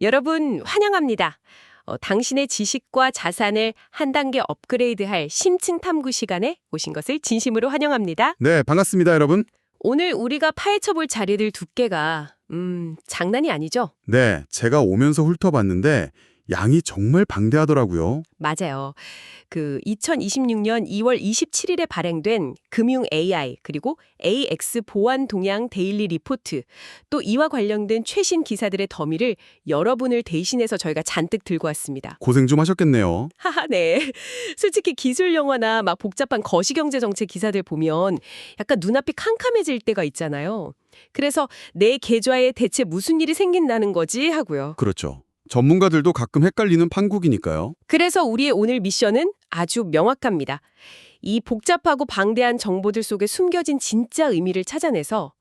여러분 환영합니다. 당신의 지식과 자산을 한 단계 업그레이드할 심층 탐구 시간에 오신 것을 진심으로 환영합니다. 네, 반갑습니다, 여러분. 오늘 우리가 파헤쳐볼 자료들 두께가 장난이 아니죠? 네, 제가 오면서 훑어봤는데 양이 정말 방대하더라고요. 맞아요. 2026년 2월 27일에 발행된 금융 AI 그리고 AX 보안 동향 데일리 리포트 또 이와 관련된 최신 기사들의 더미를 여러분을 대신해서 저희가 잔뜩 들고 왔습니다. 고생 좀 하셨겠네요. 하하, 네. 솔직히 기술 영화나 막 복잡한 거시경제 정책 기사들 보면 약간 눈앞이 캄캄해질 때가 있잖아요. 그래서 내 계좌에 대체 무슨 일이 생긴다는 거지 하고요. 그렇죠. 전문가들도 가끔 헷갈리는 판국이니까요. 그래서 우리의 오늘 미션은 아주 명확합니다. 이 복잡하고 방대한 정보들 속에 숨겨진 진짜 의미를 찾아내서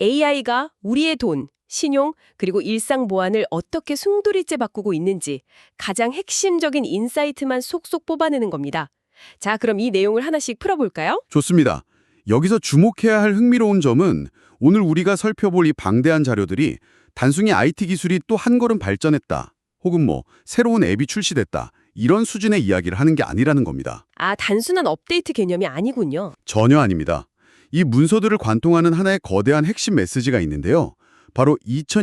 AI가 우리의 돈, 신용, 그리고 일상 보안을 어떻게 숭두리째 바꾸고 있는지 가장 핵심적인 인사이트만 속속 뽑아내는 겁니다. 자, 그럼 이 내용을 하나씩 풀어볼까요? 좋습니다. 여기서 주목해야 할 흥미로운 점은 오늘 우리가 살펴볼 이 방대한 자료들이 단순히 IT 기술이 또 한 걸음 발전했다, 혹은 새로운 앱이 출시됐다, 이런 수준의 이야기를 하는 게 아니라는 겁니다. 아, 단순한 업데이트 개념이 아니군요. 전혀 아닙니다. 이 문서들을 관통하는 하나의 거대한 핵심 메시지가 있는데요. 바로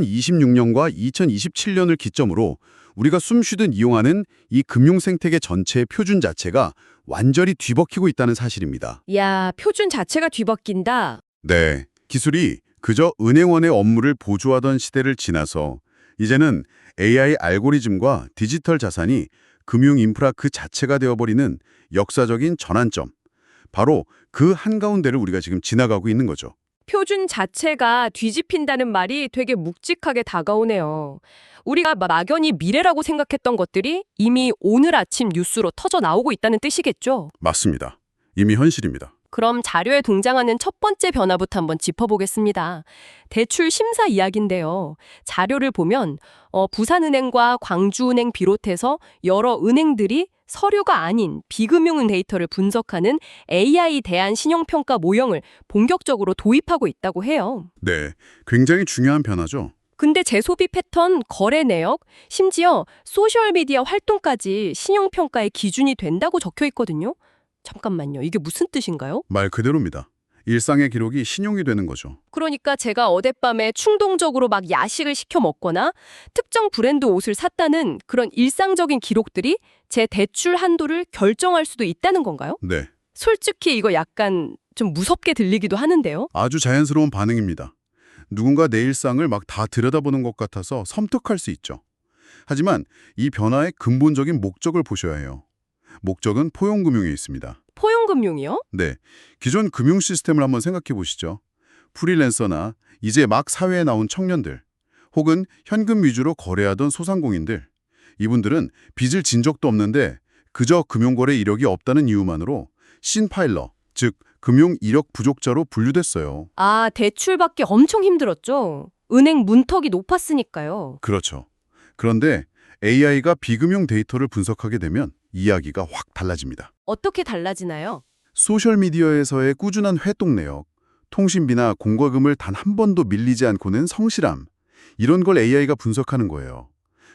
2026년과 2027년을 기점으로 우리가 숨쉬듯 이용하는 이 금융 생태계 전체의 표준 자체가 완전히 뒤바뀌고 있다는 사실입니다. 야, 표준 자체가 뒤바뀐다. 네, 기술이 그저 은행원의 업무를 보조하던 시대를 지나서 이제는 AI 알고리즘과 디지털 자산이 금융 인프라 그 자체가 되어버리는 역사적인 전환점. 바로 그 한가운데를 우리가 지금 지나가고 있는 거죠. 표준 자체가 뒤집힌다는 말이 되게 묵직하게 다가오네요. 우리가 막연히 미래라고 생각했던 것들이 이미 오늘 아침 뉴스로 터져 나오고 있다는 뜻이겠죠? 맞습니다. 이미 현실입니다. 그럼 자료에 등장하는 첫 번째 변화부터 한번 짚어보겠습니다. 대출 심사 이야기인데요. 자료를 보면 부산은행과 광주은행 비롯해서 여러 은행들이 서류가 아닌 비금융 데이터를 분석하는 AI 대안 신용평가 모형을 본격적으로 도입하고 있다고 해요. 네, 굉장히 중요한 변화죠. 근데 재소비 패턴, 거래 내역, 심지어 소셜미디어 활동까지 신용평가의 기준이 된다고 적혀 있거든요. 잠깐만요. 이게 무슨 뜻인가요? 말 그대로입니다. 일상의 기록이 신용이 되는 거죠. 그러니까 제가 어젯밤에 충동적으로 막 야식을 시켜 먹거나 특정 브랜드 옷을 샀다는 그런 일상적인 기록들이 제 대출 한도를 결정할 수도 있다는 건가요? 네, 솔직히 이거 약간 좀 무섭게 들리기도 하는데요. 아주 자연스러운 반응입니다. 누군가 내 일상을 막 다 들여다보는 것 같아서 섬뜩할 수 있죠. 하지만 이 변화의 근본적인 목적을 보셔야 해요. 목적은 포용금융에 있습니다. 포용금융이요? 네, 기존 금융 시스템을 한번 생각해 보시죠. 프리랜서나 이제 막 사회에 나온 청년들, 혹은 현금 위주로 거래하던 소상공인들, 이분들은 빚을 진 적도 없는데 그저 금융거래 이력이 없다는 이유만으로 신파일러, 즉 금융 이력 부족자로 분류됐어요. 아, 대출받기 엄청 힘들었죠. 은행 문턱이 높았으니까요. 그렇죠. 그런데 AI가 비금융 데이터를 분석하게 되면 이야기가 확 달라집니다. 어떻게 달라지나요? 소셜미디어에서의 꾸준한 활동 내역, 통신비나 공과금을 단 한 번도 밀리지 않고 낸 성실함, 이런 걸 AI가 분석하는 거예요.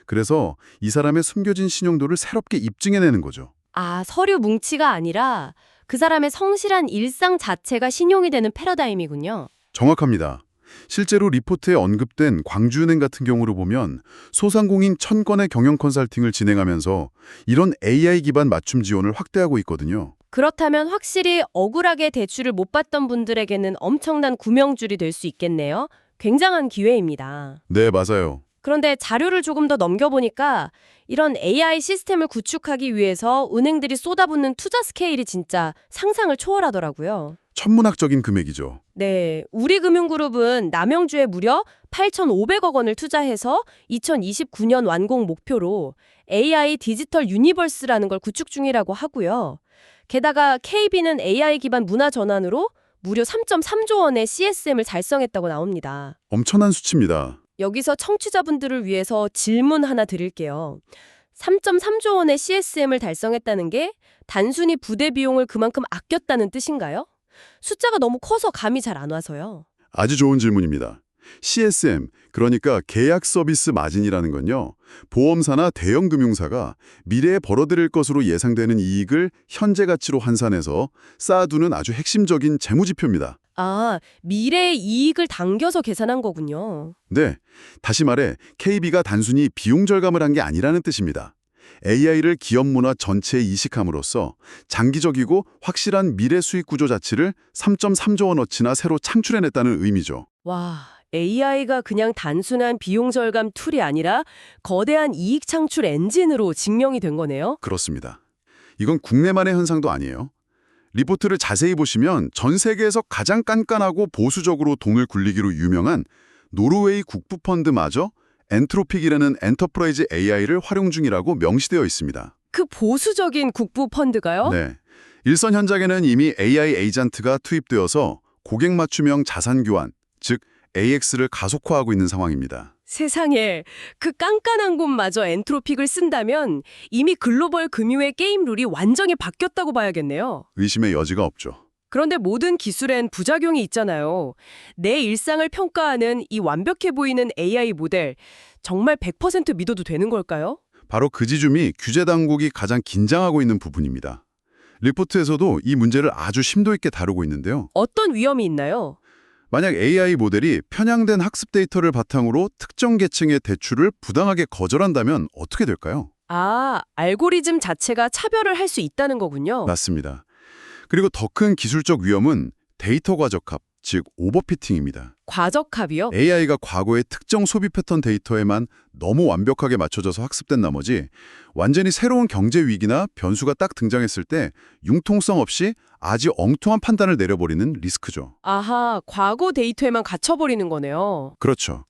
그래서 이 사람의 숨겨진 신용도를 새롭게 입증해내는 거죠. 아, 서류 뭉치가 아니라 그 사람의 성실한 일상 자체가 신용이 되는 패러다임이군요. 정확합니다. 실제로 리포트에 언급된 광주은행 같은 경우를 보면 소상공인 1000건의 경영 컨설팅을 진행하면서 이런 AI 기반 맞춤 지원을 확대하고 있거든요. 그렇다면 확실히 억울하게 대출을 못 받던 분들에게는 엄청난 구명줄이 될 수 있겠네요. 굉장한 기회입니다. 네, 맞아요. 그런데 자료를 조금 더 넘겨보니까 이런 AI 시스템을 구축하기 위해서 은행들이 쏟아붓는 투자 스케일이 진짜 상상을 초월하더라고요. 천문학적인 금액이죠. 네, 우리금융그룹은 남영주에 무려 8,500억 원을 투자해서 2029년 완공 목표로 AI 디지털 유니버스라는 걸 구축 중이라고 하고요. 게다가 KB는 AI 기반 문화 전환으로 무려 3.3조 원의 CSM을 달성했다고 나옵니다. 엄청난 수치입니다. 여기서 청취자분들을 위해서 질문 하나 드릴게요. 3.3조 원의 CSM을 달성했다는 게 단순히 부대 비용을 그만큼 아꼈다는 뜻인가요? 숫자가 너무 커서 감이 잘 안 와서요. 아주 좋은 질문입니다. CSM, 그러니까 계약 서비스 마진이라는 건요. 보험사나 대형 금융사가 미래에 벌어들일 것으로 예상되는 이익을 현재 가치로 환산해서 쌓아두는 아주 핵심적인 재무지표입니다. 아, 미래의 이익을 당겨서 계산한 거군요. 네, 다시 말해 KB가 단순히 비용 절감을 한 게 아니라는 뜻입니다. AI를 기업 문화 전체에 이식함으로써 장기적이고 확실한 미래 수익 구조 자체를 3.3조 원어치나 새로 창출해냈다는 의미죠. 와, AI가 그냥 단순한 비용 절감 툴이 아니라 거대한 이익 창출 엔진으로 증명이 된 거네요. 그렇습니다. 이건 국내만의 현상도 아니에요. 리포트를 자세히 보시면 전 세계에서 가장 깐깐하고 보수적으로 돈을 굴리기로 유명한 노르웨이 국부펀드마저 엔트로픽이라는 엔터프라이즈 AI를 활용 중이라고 명시되어 있습니다. 그 보수적인 국부 펀드가요? 네. 일선 현장에는 이미 AI 에이전트가 투입되어서 고객 맞춤형 자산 교환, 즉 AX를 가속화하고 있는 상황입니다. 세상에, 그 깐깐한 곳마저 엔트로픽을 쓴다면 이미 글로벌 금융의 게임 룰이 완전히 바뀌었다고 봐야겠네요. 의심의 여지가 없죠. 그런데 모든 기술엔 부작용이 있잖아요. 내 일상을 평가하는 이 완벽해 보이는 AI 모델, 정말 100% 믿어도 되는 걸까요? 바로 그 지점이 규제 당국이 가장 긴장하고 있는 부분입니다. 리포트에서도 이 문제를 아주 심도 있게 다루고 있는데요. 어떤 위험이 있나요? 만약 AI 모델이 편향된 학습 데이터를 바탕으로 특정 계층의 대출을 부당하게 거절한다면 어떻게 될까요? 아, 알고리즘 자체가 차별을 할 수 있다는 거군요. 맞습니다. 그리고 더 큰 기술적 위험은 데이터 과적합, 즉 오버피팅입니다. 과적합이요? AI가 과거의 특정 소비 패턴 데이터에만 너무 완벽하게 맞춰져서 학습된 나머지 완전히 새로운 경제 위기나 변수가 딱 등장했을 때 융통성 없이 아주 엉뚱한 판단을 내려버리는 리스크죠. 아하, 과거 데이터에만 갇혀버리는 거네요. 그렇죠.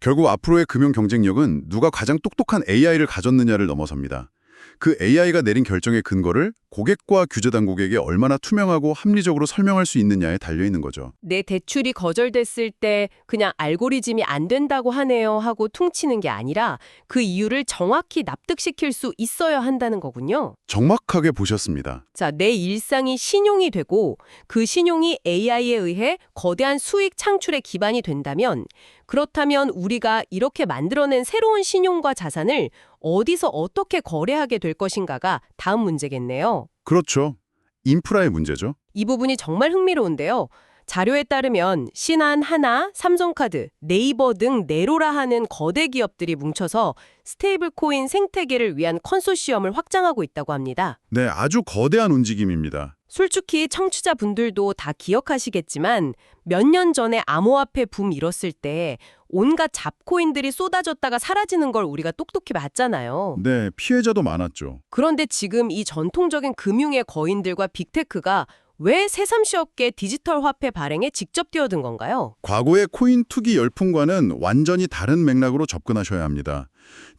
결국 앞으로의 금융 경쟁력은 누가 가장 똑똑한 AI를 가졌느냐를 넘어섭니다. 그 AI가 내린 결정의 근거를 고객과 규제 당국에게 얼마나 투명하고 합리적으로 설명할 수 있느냐에 달려있는 거죠. 내 대출이 거절됐을 때 그냥 알고리즘이 안 된다고 하네요 하고 퉁치는 게 아니라 그 이유를 정확히 납득시킬 수 있어야 한다는 거군요. 정확하게 보셨습니다. 자, 내 일상이 신용이 되고 그 신용이 AI에 의해 거대한 수익 창출의 기반이 된다면 그렇다면 우리가 이렇게 만들어낸 새로운 신용과 자산을 어디서 어떻게 거래하게 될 것인가가 다음 문제겠네요. 그렇죠. 인프라의 문제죠. 이 부분이 정말 흥미로운데요. 자료에 따르면 신한, 하나, 삼성카드, 네이버 등 네로라 하는 거대 기업들이 뭉쳐서 스테이블 코인 생태계를 위한 컨소시엄을 확장하고 있다고 합니다. 네, 아주 거대한 움직임입니다. 솔직히 청취자분들도 다 기억하시겠지만 몇 년 전에 암호화폐 붐 일었을 때 온갖 잡코인들이 쏟아졌다가 사라지는 걸 우리가 똑똑히 봤잖아요. 네, 피해자도 많았죠. 그런데 지금 이 전통적인 금융의 거인들과 빅테크가 왜 새삼시 없게 디지털 화폐 발행에 직접 뛰어든 건가요? 과거의 코인 투기 열풍과는 완전히 다른 맥락으로 접근하셔야 합니다.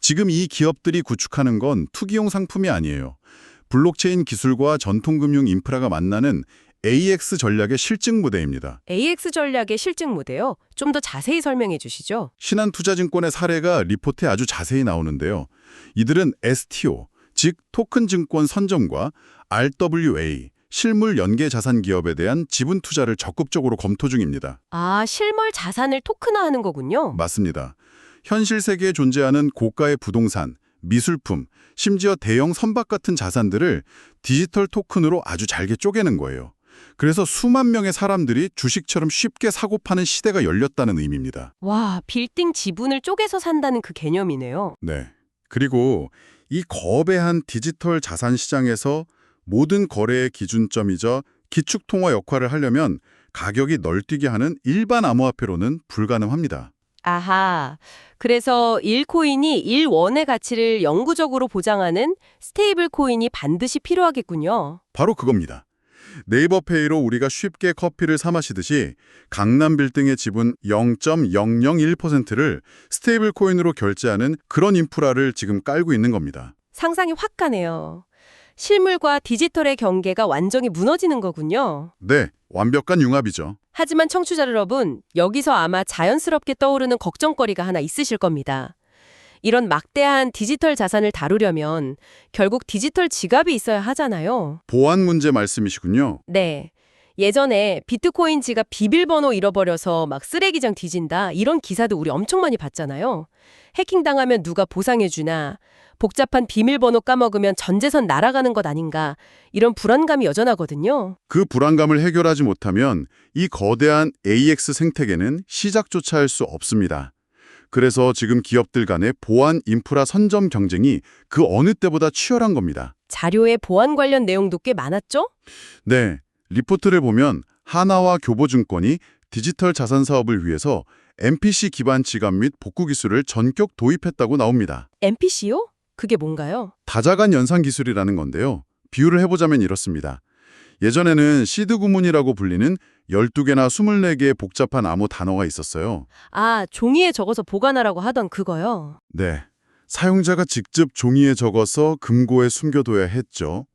지금 이 기업들이 구축하는 건 투기용 상품이 아니에요. 블록체인 기술과 전통금융 인프라가 만나는 AX 전략의 실증 무대입니다. AX 전략의 실증 무대요? 좀 더 자세히 설명해 주시죠. 신한투자증권의 사례가 리포트에 아주 자세히 나오는데요. 이들은 STO, 즉 토큰 증권 선점과 RWA, 실물 연계 자산 기업에 대한 지분 투자를 적극적으로 검토 중입니다. 아, 실물 자산을 토큰화하는 거군요. 맞습니다. 현실 세계에 존재하는 고가의 부동산, 미술품, 심지어 대형 선박 같은 자산들을 디지털 토큰으로 아주 잘게 쪼개는 거예요. 그래서 수만 명의 사람들이 주식처럼 쉽게 사고 파는 시대가 열렸다는 의미입니다. 와, 빌딩 지분을 쪼개서 산다는 그 개념이네요. 네. 그리고 이 거대한 디지털 자산 시장에서 모든 거래의 기준점이자 기축통화 역할을 하려면 가격이 널뛰게 하는 일반 암호화폐로는 불가능합니다. 아하, 그래서 1코인이 1원의 가치를 영구적으로 보장하는 스테이블 코인이 반드시 필요하겠군요. 바로 그겁니다. 네이버페이로 우리가 쉽게 커피를 사 마시듯이 강남 빌딩의 지분 0.001%를 스테이블 코인으로 결제하는 그런 인프라를 지금 깔고 있는 겁니다. 상상이 확 가네요. 실물과 디지털의 경계가 완전히 무너지는 거군요. 네, 완벽한 융합이죠. 하지만 청취자 여러분, 여기서 아마 자연스럽게 떠오르는 걱정거리가 하나 있으실 겁니다. 이런 막대한 디지털 자산을 다루려면 결국 디지털 지갑이 있어야 하잖아요. 보안 문제 말씀이시군요. 네. 예전에 비트코인 지갑 비밀번호 잃어버려서 막 쓰레기장 뒤진다 이런 기사도 우리 엄청 많이 봤잖아요. 해킹당하면 누가 보상해주나, 복잡한 비밀번호 까먹으면 전재산 날아가는 것 아닌가 이런 불안감이 여전하거든요. 그 불안감을 해결하지 못하면 이 거대한 AX 생태계는 시작조차 할 수 없습니다. 그래서 지금 기업들 간의 보안 인프라 선점 경쟁이 그 어느 때보다 치열한 겁니다. 자료에 보안 관련 내용도 꽤 많았죠? 네, 리포트를 보면 하나와 교보증권이 디지털 자산 사업을 위해서 MPC 기반 지갑 및 복구 기술을 전격 도입했다고 나옵니다. NPC요? 그게 뭔가요? 다자간 연산 기술이라는 건데요. 비유를 해보자면 이렇습니다. 예전에는 시드 구문이라고 불리는 12개나 24개의 복잡한 암호 단어가 있었어요. 아, 종이에 적어서 보관하라고 하던 그거요. 네, 사용자가 직접 종이에 적어서 금고에 숨겨둬야 했죠.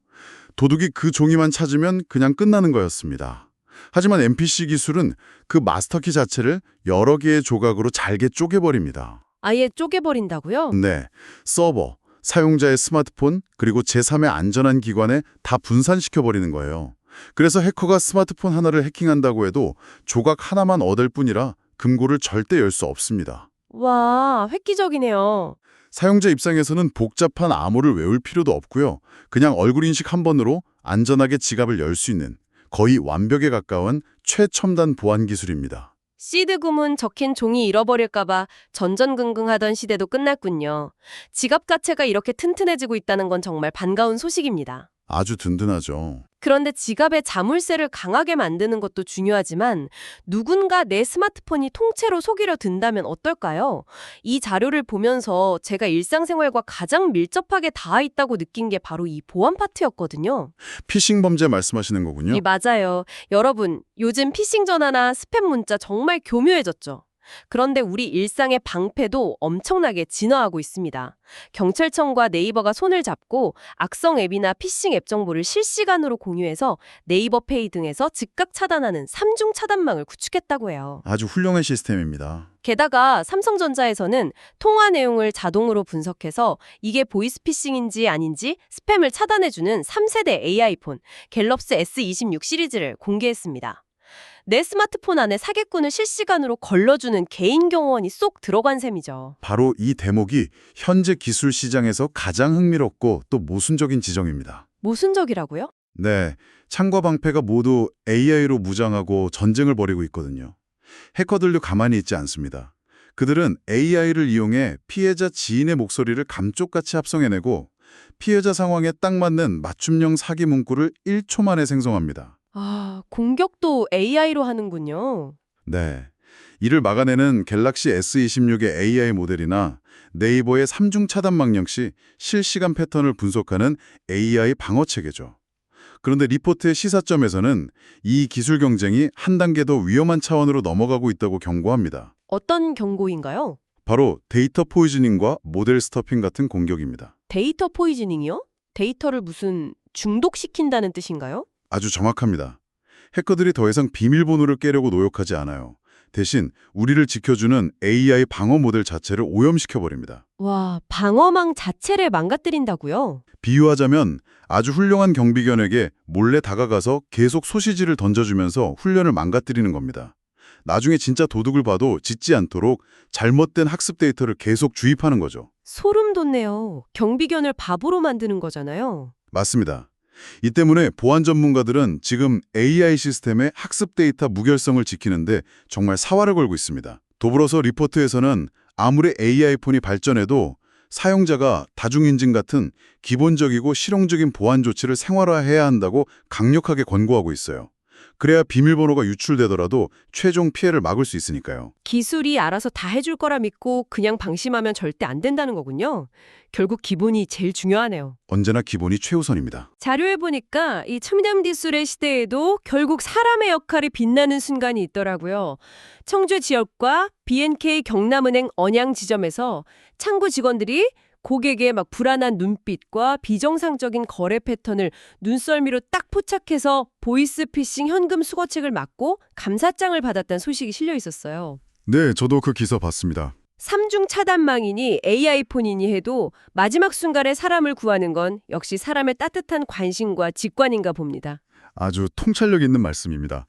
도둑이 그 종이만 찾으면 그냥 끝나는 거였습니다. 하지만 MPC 기술은 그 마스터키 자체를 여러 개의 조각으로 잘게 쪼개버립니다. 아예 쪼개버린다고요? 네, 서버, 사용자의 스마트폰, 그리고 제3의 안전한 기관에 다 분산시켜버리는 거예요. 그래서 해커가 스마트폰 하나를 해킹한다고 해도 조각 하나만 얻을 뿐이라 금고를 절대 열 수 없습니다. 와, 획기적이네요. 사용자 입장에서는 복잡한 암호를 외울 필요도 없고요. 그냥 얼굴 인식 한 번으로 안전하게 지갑을 열 수 있는 거의 완벽에 가까운 최첨단 보안 기술입니다. 시드 구문 적힌 종이 잃어버릴까봐 전전긍긍하던 시대도 끝났군요. 지갑 자체가 이렇게 튼튼해지고 있다는 건 정말 반가운 소식입니다. 아주 든든하죠. 그런데 지갑의 자물쇠를 강하게 만드는 것도 중요하지만 누군가 내 스마트폰이 통째로 속이려 든다면 어떨까요? 이 자료를 보면서 제가 일상생활과 가장 밀접하게 닿아 있다고 느낀 게 바로 이 보안 파트였거든요. 피싱 범죄 말씀하시는 거군요. 맞아요. 여러분, 요즘 피싱 전화나 스팸 문자 정말 교묘해졌죠. 그런데 우리 일상의 방패도 엄청나게 진화하고 있습니다. 경찰청과 네이버가 손을 잡고 악성 앱이나 피싱 앱 정보를 실시간으로 공유해서 네이버 페이 등에서 즉각 차단하는 3중 차단망을 구축했다고 해요. 아주 훌륭한 시스템입니다. 게다가 삼성전자에서는 통화 내용을 자동으로 분석해서 이게 보이스피싱인지 아닌지 스팸을 차단해주는 3세대 AI폰 갤럭시 S26 시리즈를 공개했습니다. 내 스마트폰 안에 사기꾼을 실시간으로 걸러주는 개인 경호원이 쏙 들어간 셈이죠. 바로 이 대목이 현재 기술 시장에서 가장 흥미롭고 또 모순적인 지점입니다. 모순적이라고요? 네, 창과 방패가 모두 AI로 무장하고 전쟁을 벌이고 있거든요. 해커들도 가만히 있지 않습니다. 그들은 AI를 이용해 피해자 지인의 목소리를 감쪽같이 합성해내고 피해자 상황에 딱 맞는 맞춤형 사기 문구를 1초 만에 생성합니다. 아, 공격도 AI로 하는군요. 네, 이를 막아내는 갤럭시 S26의 AI 모델이나 네이버의 3중 차단망 역시 실시간 패턴을 분석하는 AI 방어 체계죠. 그런데 리포트의 시사점에서는 이 기술 경쟁이 한 단계 더 위험한 차원으로 넘어가고 있다고 경고합니다. 어떤 경고인가요? 바로 데이터 포이즈닝과 모델 스토핑 같은 공격입니다. 데이터 포이즈닝이요? 데이터를 무슨 중독시킨다는 뜻인가요? 아주 정확합니다. 해커들이 더 이상 비밀번호를 깨려고 노력하지 않아요. 대신 우리를 지켜주는 AI 방어 모델 자체를 오염시켜버립니다. 와, 방어망 자체를 망가뜨린다고요? 비유하자면 아주 훌륭한 경비견에게 몰래 다가가서 계속 소시지를 던져주면서 훈련을 망가뜨리는 겁니다. 나중에 진짜 도둑을 봐도 짖지 않도록 잘못된 학습 데이터를 계속 주입하는 거죠. 소름 돋네요. 경비견을 바보로 만드는 거잖아요. 맞습니다. 이 때문에 보안 전문가들은 지금 AI 시스템의 학습 데이터 무결성을 지키는데 정말 사활을 걸고 있습니다. 더불어서 리포트에서는 아무리 AI폰이 발전해도 사용자가 다중인증 같은 기본적이고 실용적인 보안 조치를 생활화해야 한다고 강력하게 권고하고 있어요. 그래야 비밀번호가 유출되더라도 최종 피해를 막을 수 있으니까요. 기술이 알아서 다 해줄 거라 믿고 그냥 방심하면 절대 안 된다는 거군요. 결국 기본이 제일 중요하네요. 언제나 기본이 최우선입니다. 자료에 보니까 이 첨단 기술의 시대에도 결국 사람의 역할이 빛나는 순간이 있더라고요. 청주 지역과 B&K 경남은행 언양 지점에서 창구 직원들이 고객의 막 불안한 눈빛과 비정상적인 거래 패턴을 눈썰미로 딱 포착해서 보이스피싱 현금 수거책을 막고 감사장을 받았다는 소식이 실려 있었어요. 네, 저도 그 기사 봤습니다. 3중 차단망이니 AI폰이니 해도 마지막 순간에 사람을 구하는 건 역시 사람의 따뜻한 관심과 직관인가 봅니다. 아주 통찰력 있는 말씀입니다.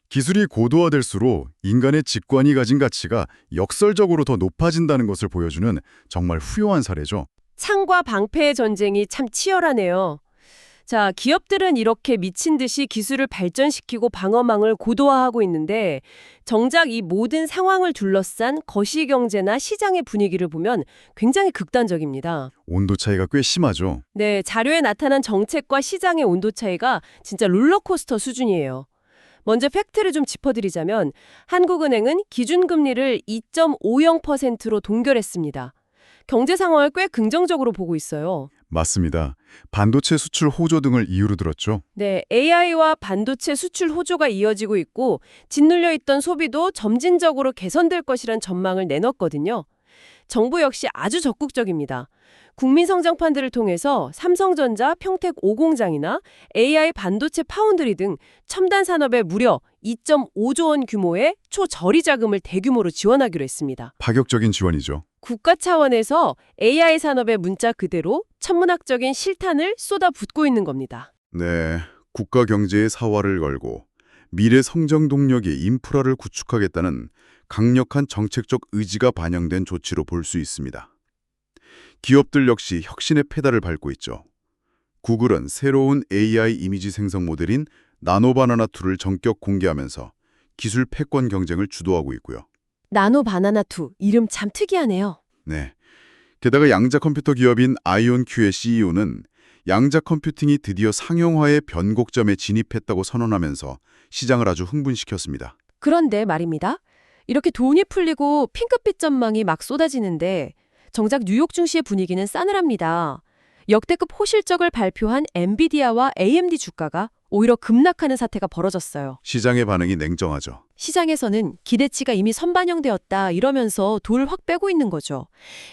기술이 고도화될수록 인간의 직관이 가진 가치가 역설적으로 더 높아진다는 것을 보여주는 정말 후요한 사례죠. 창과 방패의 전쟁이 참 치열하네요. 자, 기업들은 이렇게 미친 듯이 기술을 발전시키고 방어망을 고도화하고 있는데 정작 이 모든 상황을 둘러싼 거시경제나 시장의 분위기를 보면 굉장히 극단적입니다. 온도 차이가 꽤 심하죠. 네, 자료에 나타난 정책과 시장의 온도 차이가 진짜 롤러코스터 수준이에요. 먼저 팩트를 좀 짚어드리자면 한국은행은 기준금리를 2.50%로 동결했습니다. 경제 상황을 꽤 긍정적으로 보고 있어요. 맞습니다. 반도체 수출 호조 등을 이유로 들었죠. 네, AI와 반도체 수출 호조가 이어지고 있고 짓눌려 있던 소비도 점진적으로 개선될 것이란 전망을 내놨거든요. 정부 역시 아주 적극적입니다. 국민성장판들을 통해서 삼성전자, 평택5공장이나 AI 반도체 파운드리 등 첨단 산업에 무려 2.5조 원 규모의 초저리 자금을 대규모로 지원하기로 했습니다. 파격적인 지원이죠. 국가 차원에서 AI 산업의 문자 그대로 천문학적인 실탄을 쏟아붓고 있는 겁니다. 네, 국가 경제의 사활을 걸고 미래 성장 동력의 인프라를 구축하겠다는 강력한 정책적 의지가 반영된 조치로 볼 수 있습니다. 기업들 역시 혁신의 페달을 밟고 있죠. 구글은 새로운 AI 이미지 생성 모델인 나노바나나2를 전격 공개하면서 기술 패권 경쟁을 주도하고 있고요. 나노바나나2 이름 참 특이하네요. 네. 게다가 양자 컴퓨터 기업인 아이온큐의 CEO는 양자 컴퓨팅이 드디어 상용화의 변곡점에 진입했다고 선언하면서 시장을 아주 흥분시켰습니다. 그런데 말입니다. 이렇게 돈이 풀리고 핑크빛 전망이 막 쏟아지는데 정작 뉴욕 증시의 분위기는 싸늘합니다. 역대급 호실적을 발표한 엔비디아와 AMD 주가가 오히려 급락하는 사태가 벌어졌어요. 시장의 반응이 냉정하죠. 시장에서는 기대치가 이미 선반영되었다 이러면서 돌을 확 빼고 있는 거죠.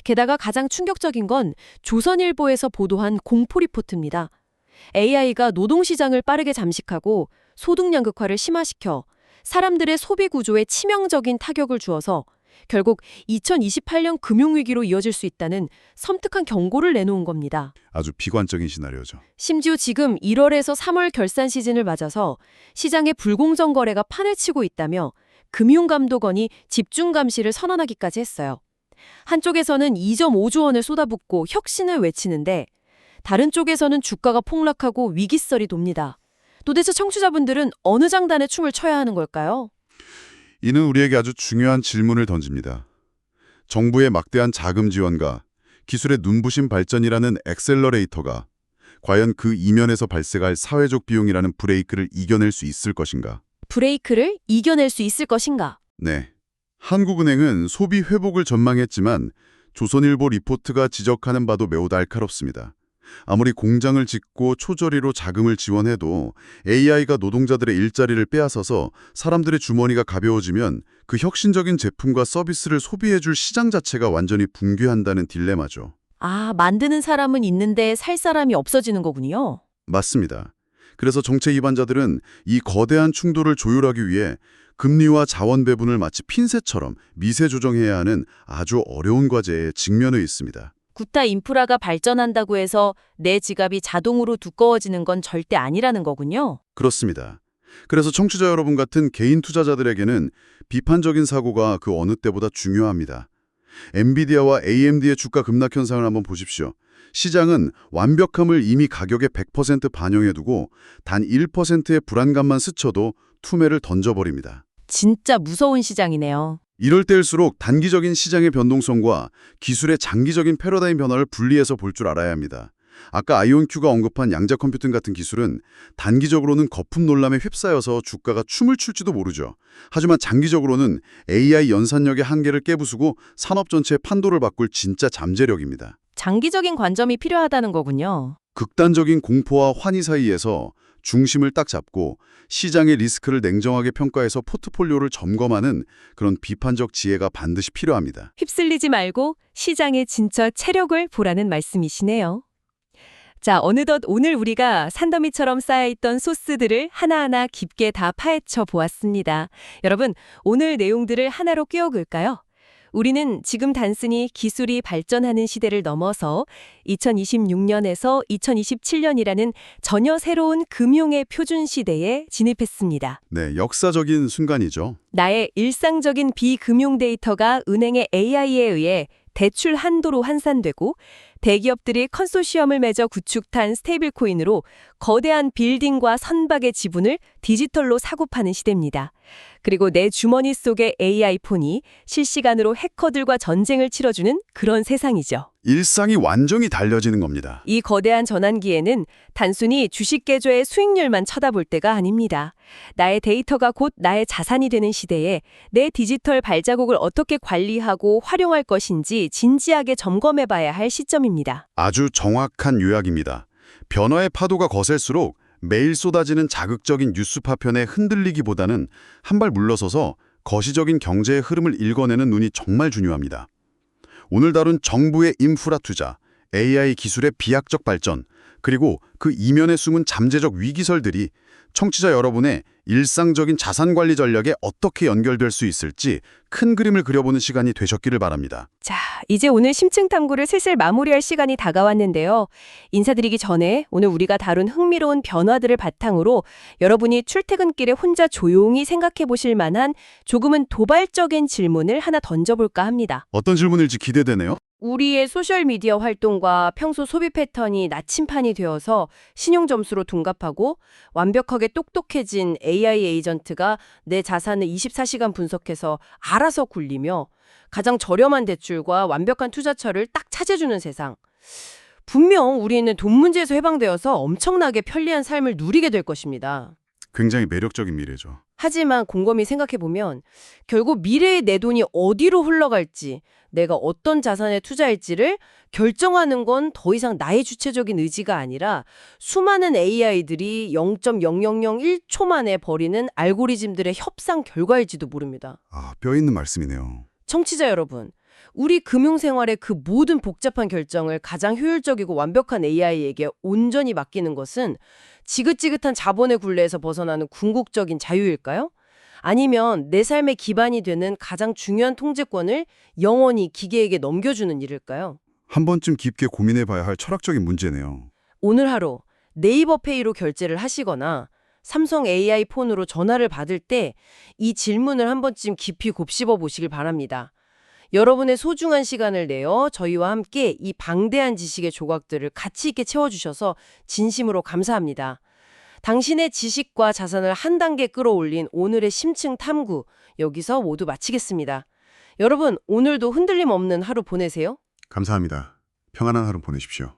게다가 가장 충격적인 건 조선일보에서 보도한 공포 리포트입니다. AI가 노동시장을 빠르게 잠식하고 소득 양극화를 심화시켜 사람들의 소비 구조에 치명적인 타격을 주어서 결국 2028년 금융위기로 이어질 수 있다는 섬뜩한 경고를 내놓은 겁니다. 아주 비관적인 시나리오죠. 심지어 지금 1월에서 3월 결산 시즌을 맞아서 시장의 불공정 거래가 판을 치고 있다며 금융감독원이 집중 감시를 선언하기까지 했어요. 한쪽에서는 2.5조 원을 쏟아붓고 혁신을 외치는데 다른 쪽에서는 주가가 폭락하고 위기설이 돕니다. 도대체 청취자분들은 어느 장단에 춤을 춰야 하는 걸까요? 이는 우리에게 아주 중요한 질문을 던집니다. 정부의 막대한 자금 지원과 기술의 눈부신 발전이라는 엑셀러레이터가 과연 그 이면에서 발생할 사회적 비용이라는 브레이크를 이겨낼 수 있을 것인가? 브레이크를 이겨낼 수 있을 것인가? 네. 한국은행은 소비 회복을 전망했지만 조선일보 리포트가 지적하는 바도 매우 날카롭습니다. 아무리 공장을 짓고 초저리로 자금을 지원해도 AI가 노동자들의 일자리를 빼앗아서 사람들의 주머니가 가벼워지면 그 혁신적인 제품과 서비스를 소비해줄 시장 자체가 완전히 붕괴한다는 딜레마죠. 아, 만드는 사람은 있는데 살 사람이 없어지는 거군요. 맞습니다. 그래서 정책 입안자들은 이 거대한 충돌을 조율하기 위해 금리와 자원 배분을 마치 핀셋처럼 미세 조정해야 하는 아주 어려운 과제에 직면해 있습니다. 구타 인프라가 발전한다고 해서 내 지갑이 자동으로 두꺼워지는 건 절대 아니라는 거군요. 그렇습니다. 그래서 청취자 여러분 같은 개인 투자자들에게는 비판적인 사고가 그 어느 때보다 중요합니다. 엔비디아와 AMD의 주가 급락 현상을 한번 보십시오. 시장은 완벽함을 이미 가격에 100% 반영해두고 단 1%의 불안감만 스쳐도 투매를 던져버립니다. 진짜 무서운 시장이네요. 이럴 때일수록 단기적인 시장의 변동성과 기술의 장기적인 패러다임 변화를 분리해서 볼 줄 알아야 합니다. 아까 아이온큐가 언급한 양자 컴퓨팅 같은 기술은 단기적으로는 거품 논란에 휩싸여서 주가가 춤을 출지도 모르죠. 하지만 장기적으로는 AI 연산력의 한계를 깨부수고 산업 전체의 판도를 바꿀 진짜 잠재력입니다. 장기적인 관점이 필요하다는 거군요. 극단적인 공포와 환희 사이에서 중심을 딱 잡고 시장의 리스크를 냉정하게 평가해서 포트폴리오를 점검하는 그런 비판적 지혜가 반드시 필요합니다. 휩쓸리지 말고 시장의 진짜 체력을 보라는 말씀이시네요. 자, 어느덧 오늘 우리가 산더미처럼 쌓여있던 소스들을 하나하나 깊게 다 파헤쳐 보았습니다. 여러분, 오늘 내용들을 하나로 꿰어글까요? 우리는 지금 단순히 기술이 발전하는 시대를 넘어서 2026년에서 2027년이라는 전혀 새로운 금융의 표준 시대에 진입했습니다. 네, 역사적인 순간이죠. 나의 일상적인 비금융 데이터가 은행의 AI에 의해 대출 한도로 환산되고 대기업들이 컨소시엄을 맺어 구축한 스테이블 코인으로 거대한 빌딩과 선박의 지분을 디지털로 사고 파는 시대입니다. 그리고 내 주머니 속의 AI 폰이 실시간으로 해커들과 전쟁을 치러주는 그런 세상이죠. 일상이 완전히 달려지는 겁니다. 이 거대한 전환기에는 단순히 주식 계좌의 수익률만 쳐다볼 때가 아닙니다. 나의 데이터가 곧 나의 자산이 되는 시대에 내 디지털 발자국을 어떻게 관리하고 활용할 것인지 진지하게 점검해봐야 할 시점입니다. 아주 정확한 요약입니다. 변화의 파도가 거셀수록 매일 쏟아지는 자극적인 뉴스 파편에 흔들리기보다는 한 발 물러서서 거시적인 경제의 흐름을 읽어내는 눈이 정말 중요합니다. 오늘 다룬 정부의 인프라 투자, AI 기술의 비약적 발전, 그리고 그 이면에 숨은 잠재적 위기설들이 청취자 여러분의 일상적인 자산관리 전략에 어떻게 연결될 수 있을지 큰 그림을 그려보는 시간이 되셨기를 바랍니다. 자, 이제 오늘 심층 탐구를 슬슬 마무리할 시간이 다가왔는데요. 인사드리기 전에 오늘 우리가 다룬 흥미로운 변화들을 바탕으로 여러분이 출퇴근길에 혼자 조용히 생각해 보실 만한 조금은 도발적인 질문을 하나 던져볼까 합니다. 어떤 질문일지 기대되네요. 우리의 소셜미디어 활동과 평소 소비 패턴이 나침판이 되어서 신용 점수로 둔갑하고 완벽하게 똑똑해진 AI 에이전트가 내 자산을 24시간 분석해서 알아서 굴리며 가장 저렴한 대출과 완벽한 투자처를 딱 찾아주는 세상. 분명 우리는 돈 문제에서 해방되어서 엄청나게 편리한 삶을 누리게 될 것입니다. 굉장히 매력적인 미래죠. 하지만 곰곰이 생각해보면 결국 미래의 내 돈이 어디로 흘러갈지, 내가 어떤 자산에 투자할지를 결정하는 건 더 이상 나의 주체적인 의지가 아니라 수많은 AI들이 0.0001초 만에 벌이는 알고리즘들의 협상 결과일지도 모릅니다. 뼈 있는 말씀이네요. 청취자 여러분, 우리 금융생활의 그 모든 복잡한 결정을 가장 효율적이고 완벽한 AI에게 온전히 맡기는 것은 지긋지긋한 자본의 굴레에서 벗어나는 궁극적인 자유일까요? 아니면 내 삶의 기반이 되는 가장 중요한 통제권을 영원히 기계에게 넘겨주는 일일까요? 한 번쯤 깊게 고민해봐야 할 철학적인 문제네요. 오늘 하루 네이버 페이로 결제를 하시거나 삼성 AI 폰으로 전화를 받을 때 이 질문을 한 번쯤 깊이 곱씹어 보시길 바랍니다. 여러분의 소중한 시간을 내어 저희와 함께 이 방대한 지식의 조각들을 가치 있게 채워주셔서 진심으로 감사합니다. 당신의 지식과 자산을 한 단계 끌어올린 오늘의 심층 탐구, 여기서 모두 마치겠습니다. 여러분, 오늘도 흔들림 없는 하루 보내세요. 감사합니다. 평안한 하루 보내십시오.